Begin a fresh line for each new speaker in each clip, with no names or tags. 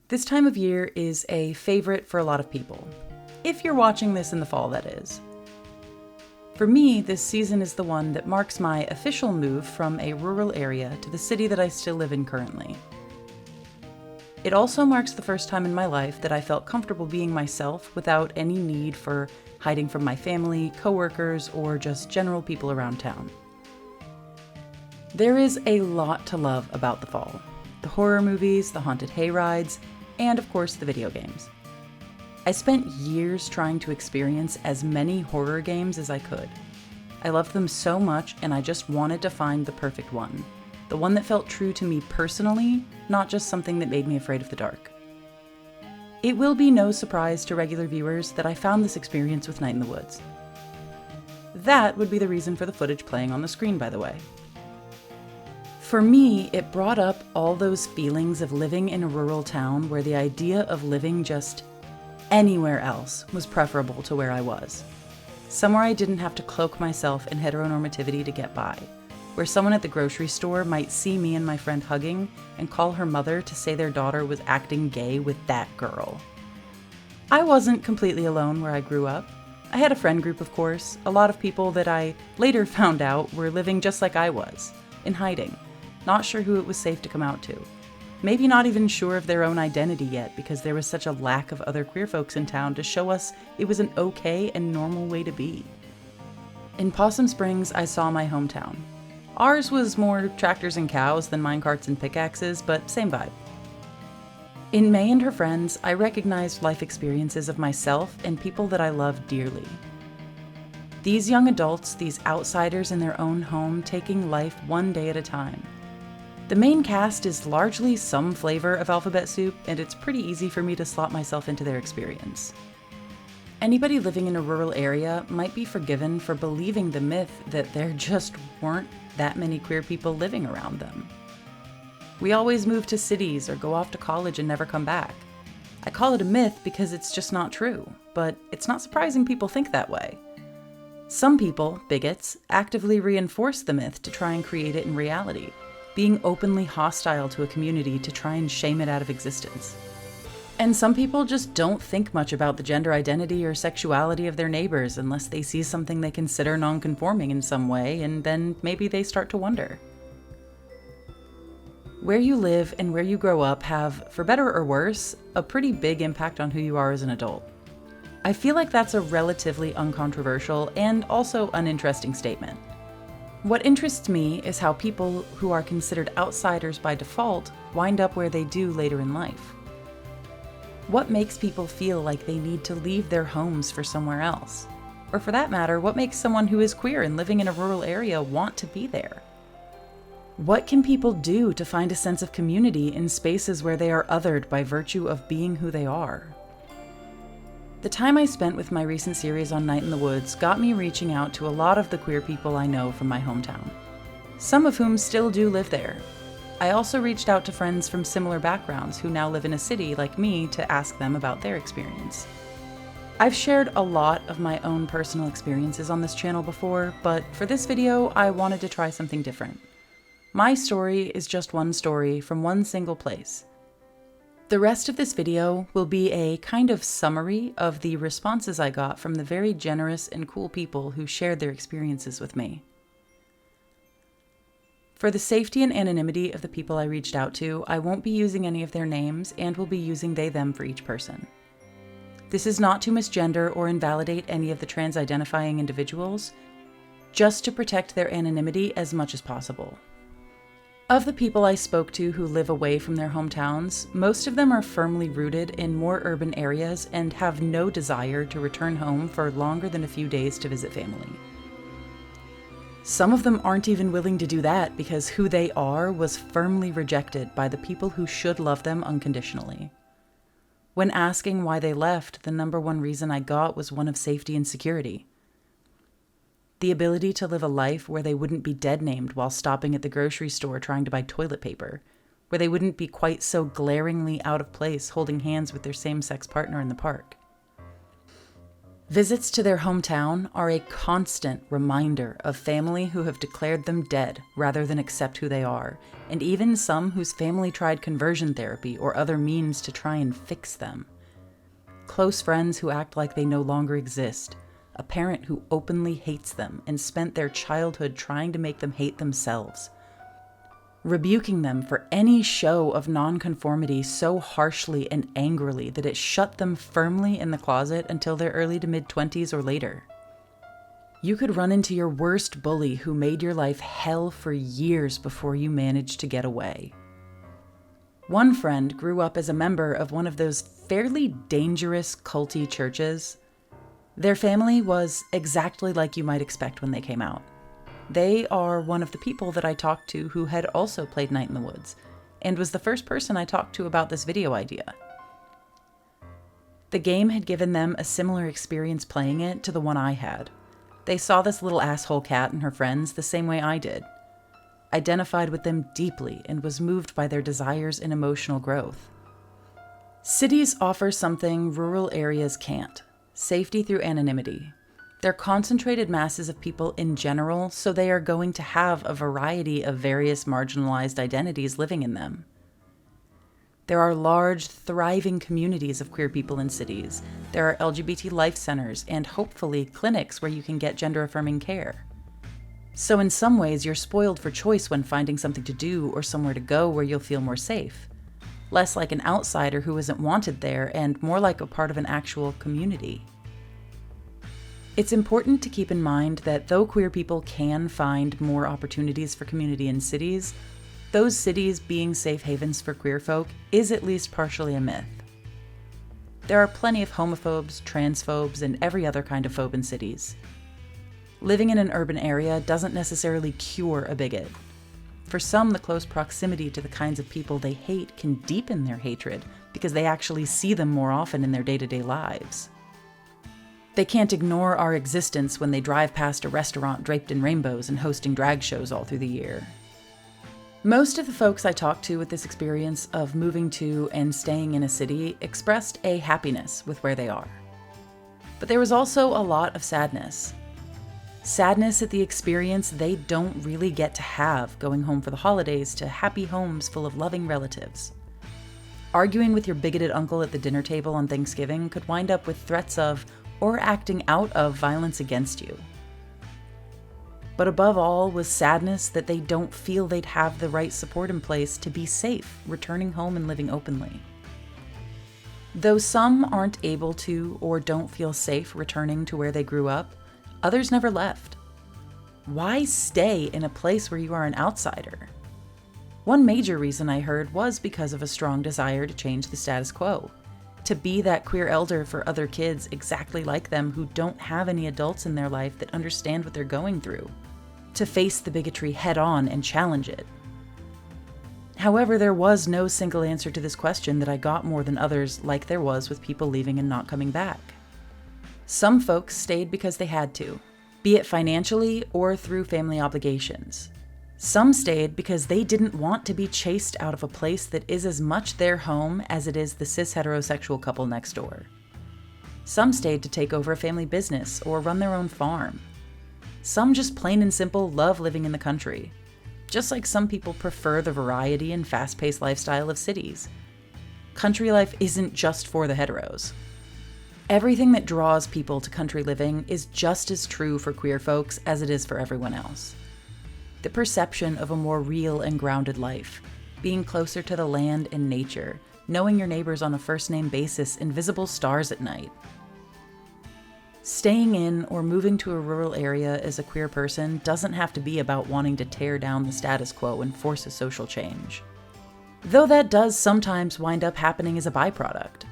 This time of year is a favorite for a lot of people. If you're watching this in the fall, that is. For me, this season is the one that marks my official move from a rural area to the city that I still live in currently. It also marks the first time in my life that I felt comfortable being myself without any need for hiding from my family, coworkers, or just general people around town. There is a lot to love about the fall. The horror movies, the haunted hayrides, and of course the video games. I spent years trying to experience as many horror games as I could. I loved them so much and I just wanted to find the perfect one. The one that felt true to me personally, not just something that made me afraid of the dark. It will be no surprise to regular viewers that I found this experience with Night in the Woods. That would be the reason for the footage playing on the screen, by the way. For me, it brought up all those feelings of living in a rural town where the idea of living just anywhere else was preferable to where I was. Somewhere I didn't have to cloak myself in heteronormativity to get by. Where someone at the grocery store might see me and my friend hugging and call her mother to say their daughter was acting gay with that girl. I wasn't completely alone where I grew up. I had a friend group, of course, a lot of people that I later found out were living just like I was, in hiding, not sure who it was safe to come out to. Maybe not even sure of their own identity yet because there was such a lack of other queer folks in town to show us it was an okay and normal way to be. In Possum Springs, I saw my hometown. Ours was more tractors and cows than minecarts and pickaxes, but same vibe. In May and her friends, I recognized life experiences of myself and people that I loved dearly. These young adults, these outsiders in their own home, taking life one day at a time. The main cast is largely some flavor of alphabet soup, and it's pretty easy for me to slot myself into their experience. Anybody living in a rural area might be forgiven for believing the myth that there just weren't that many queer people living around them. We always move to cities or go off to college and never come back. I call it a myth because it's just not true, but it's not surprising people think that way. Some people, bigots, actively reinforce the myth to try and create it in reality, being openly hostile to a community to try and shame it out of existence. And some people just don't think much about the gender identity or sexuality of their neighbors unless they see something they consider non-conforming in some way, and then maybe they start to wonder. Where you live and where you grow up have, for better or worse, a pretty big impact on who you are as an adult. I feel like that's a relatively uncontroversial and also uninteresting statement. What interests me is how people who are considered outsiders by default wind up where they do later in life. What makes people feel like they need to leave their homes for somewhere else? Or for that matter, what makes someone who is queer and living in a rural area want to be there? What can people do to find a sense of community in spaces where they are othered by virtue of being who they are? The time I spent with my recent series on Night in the Woods got me reaching out to a lot of the queer people I know from my hometown, some of whom still do live there. I also reached out to friends from similar backgrounds who now live in a city like me to ask them about their experience. I've shared a lot of my own personal experiences on this channel before, but for this video, I wanted to try something different. My story is just one story from one single place. The rest of this video will be a kind of summary of the responses I got from the very generous and cool people who shared their experiences with me. For the safety and anonymity of the people I reached out to, I won't be using any of their names and will be using they, them for each person. This is not to misgender or invalidate any of the trans-identifying individuals, just to protect their anonymity as much as possible. Of the people I spoke to who live away from their hometowns, most of them are firmly rooted in more urban areas and have no desire to return home for longer than a few days to visit family. Some of them aren't even willing to do that because who they are was firmly rejected by the people who should love them unconditionally. When asking why they left, the number one reason I got was one of safety and security. The ability to live a life where they wouldn't be dead-named while stopping at the grocery store trying to buy toilet paper, where they wouldn't be quite so glaringly out of place holding hands with their same-sex partner in the park. Visits to their hometown are a constant reminder of family who have declared them dead rather than accept who they are, and even some whose family tried conversion therapy or other means to try and fix them. Close friends who act like they no longer exist, a parent who openly hates them and spent their childhood trying to make them hate themselves. Rebuking them for any show of nonconformity so harshly and angrily that it shut them firmly in the closet until their early to mid-20s or later. You could run into your worst bully who made your life hell for years before you managed to get away. One friend grew up as a member of one of those fairly dangerous culty churches. Their family was exactly like you might expect when they came out. They are one of the people that I talked to who had also played Night in the Woods, and was the first person I talked to about this video idea. The game had given them a similar experience playing it to the one I had. They saw this little asshole cat and her friends the same way I did, identified with them deeply, and was moved by their desires and emotional growth. Cities offer something rural areas can't: safety through anonymity. They're concentrated masses of people in general, so they are going to have a variety of various marginalized identities living in them. There are large, thriving communities of queer people in cities. There are LGBT life centers and hopefully clinics where you can get gender-affirming care. So in some ways, you're spoiled for choice when finding something to do or somewhere to go where you'll feel more safe. Less like an outsider who isn't wanted there, and more like a part of an actual community. It's important to keep in mind that though queer people can find more opportunities for community in cities, those cities being safe havens for queer folk is at least partially a myth. There are plenty of homophobes, transphobes, and every other kind of phobe in cities. Living in an urban area doesn't necessarily cure a bigot. For some, the close proximity to the kinds of people they hate can deepen their hatred because they actually see them more often in their day-to-day lives. They can't ignore our existence when they drive past a restaurant draped in rainbows and hosting drag shows all through the year. Most of the folks I talked to with this experience of moving to and staying in a city expressed a happiness with where they are. But there was also a lot of sadness. Sadness at the experience they don't really get to have going home for the holidays to happy homes full of loving relatives. Arguing with your bigoted uncle at the dinner table on Thanksgiving could wind up with threats of or acting out of violence against you. But above all was sadness that they don't feel they'd have the right support in place to be safe returning home and living openly. Though some aren't able to or don't feel safe returning to where they grew up, others never left. Why stay in a place where you are an outsider? One major reason I heard was because of a strong desire to change the status quo. To be that queer elder for other kids exactly like them who don't have any adults in their life that understand what they're going through. To face the bigotry head on and challenge it. However, there was no single answer to this question that I got more than others, like there was with people leaving and not coming back. Some folks stayed because they had to, be it financially or through family obligations. Some stayed because they didn't want to be chased out of a place that is as much their home as it is the cis-heterosexual couple next door. Some stayed to take over a family business or run their own farm. Some just plain and simple love living in the country, just like some people prefer the variety and fast-paced lifestyle of cities. Country life isn't just for the heteros. Everything that draws people to country living is just as true for queer folks as it is for everyone else. The perception of a more real and grounded life, being closer to the land and nature, knowing your neighbors on a first-name basis, and visible stars at night. Staying in or moving to a rural area as a queer person doesn't have to be about wanting to tear down the status quo and force a social change. Though that does sometimes wind up happening as a byproduct.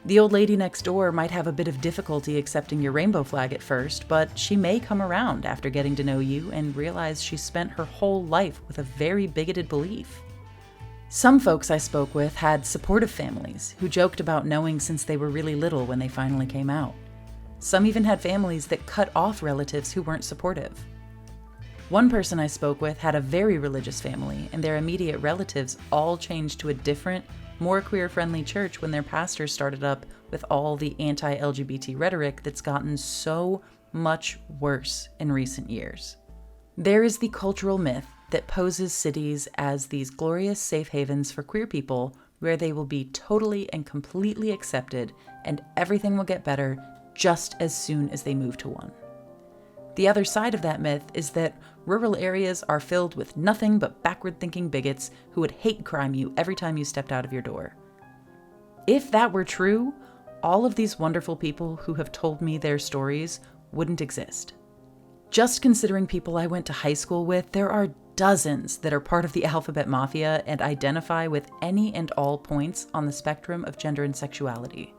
The old lady next door might have a bit of difficulty accepting your rainbow flag at first, but she may come around after getting to know you and realize she spent her whole life with a very bigoted belief. Some folks I spoke with had supportive families who joked about knowing since they were really little when they finally came out. Some even had families that cut off relatives who weren't supportive. One person I spoke with had a very religious family, and their immediate relatives all changed to a different, more queer-friendly church when their pastor started up with all the anti-LGBT rhetoric that's gotten so much worse in recent years. There is the cultural myth that poses cities as these glorious safe havens for queer people where they will be totally and completely accepted and everything will get better just as soon as they move to one. The other side of that myth is that rural areas are filled with nothing but backward-thinking bigots who would hate crime you every time you stepped out of your door. If that were true, all of these wonderful people who have told me their stories wouldn't exist. Just considering people I went to high school with, there are dozens that are part of the alphabet mafia and identify with any and all points on the spectrum of gender and sexuality.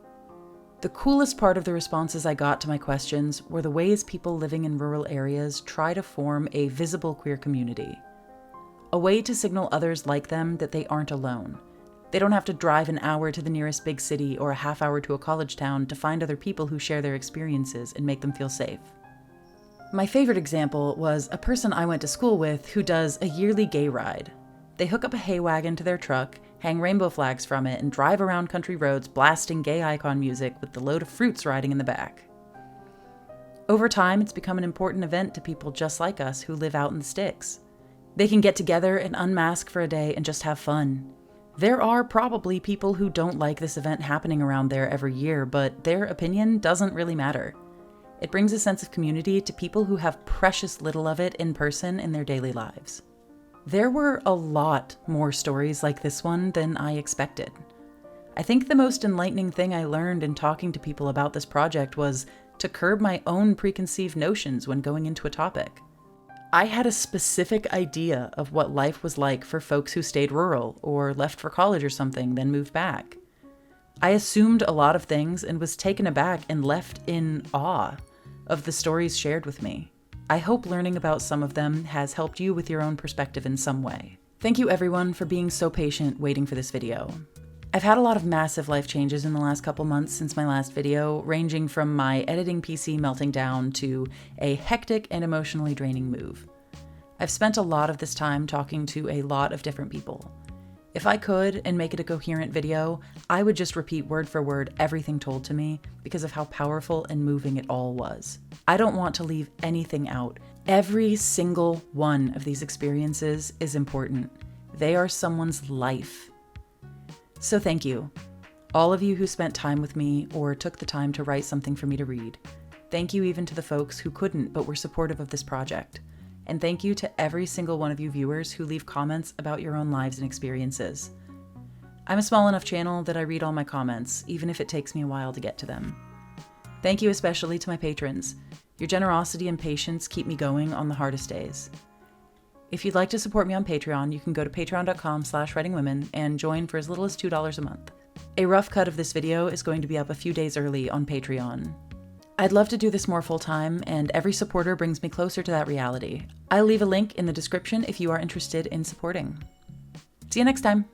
The coolest part of the responses I got to my questions were the ways people living in rural areas try to form a visible queer community. A way to signal others like them that they aren't alone. They don't have to drive an hour to the nearest big city or a half hour to a college town to find other people who share their experiences and make them feel safe. My favorite example was a person I went to school with who does a yearly gay ride. They hook up a hay wagon to their truck, hang rainbow flags from it, and drive around country roads blasting gay icon music with the load of fruits riding in the back. Over time, it's become an important event to people just like us who live out in the sticks. They can get together and unmask for a day and just have fun. There are probably people who don't like this event happening around there every year, but their opinion doesn't really matter. It brings a sense of community to people who have precious little of it in person in their daily lives. There were a lot more stories like this one than I expected. I think the most enlightening thing I learned in talking to people about this project was to curb my own preconceived notions when going into a topic. I had a specific idea of what life was like for folks who stayed rural or left for college or something, then moved back. I assumed a lot of things and was taken aback and left in awe of the stories shared with me. I hope learning about some of them has helped you with your own perspective in some way. Thank you everyone for being so patient waiting for this video. I've had a lot of massive life changes in the last couple months since my last video, ranging from my editing PC melting down to a hectic and emotionally draining move. I've spent a lot of this time talking to a lot of different people. If I could and make it a coherent video, I would just repeat word for word everything told to me because of how powerful and moving it all was. I don't want to leave anything out. Every single one of these experiences is important. They are someone's life. So thank you, all of you who spent time with me or took the time to write something for me to read. Thank you even to the folks who couldn't but were supportive of this project. And thank you to every single one of you viewers who leave comments about your own lives and experiences. I'm a small enough channel that I read all my comments, even if it takes me a while to get to them. Thank you especially to my patrons. Your generosity and patience keep me going on the hardest days. If you'd like to support me on Patreon, you can go to patreon.com/writingwomen and join for as little as $2 a month. A rough cut of this video is going to be up a few days early on Patreon. I'd love to do this more full-time, and every supporter brings me closer to that reality. I'll leave a link in the description if you are interested in supporting. See you next time!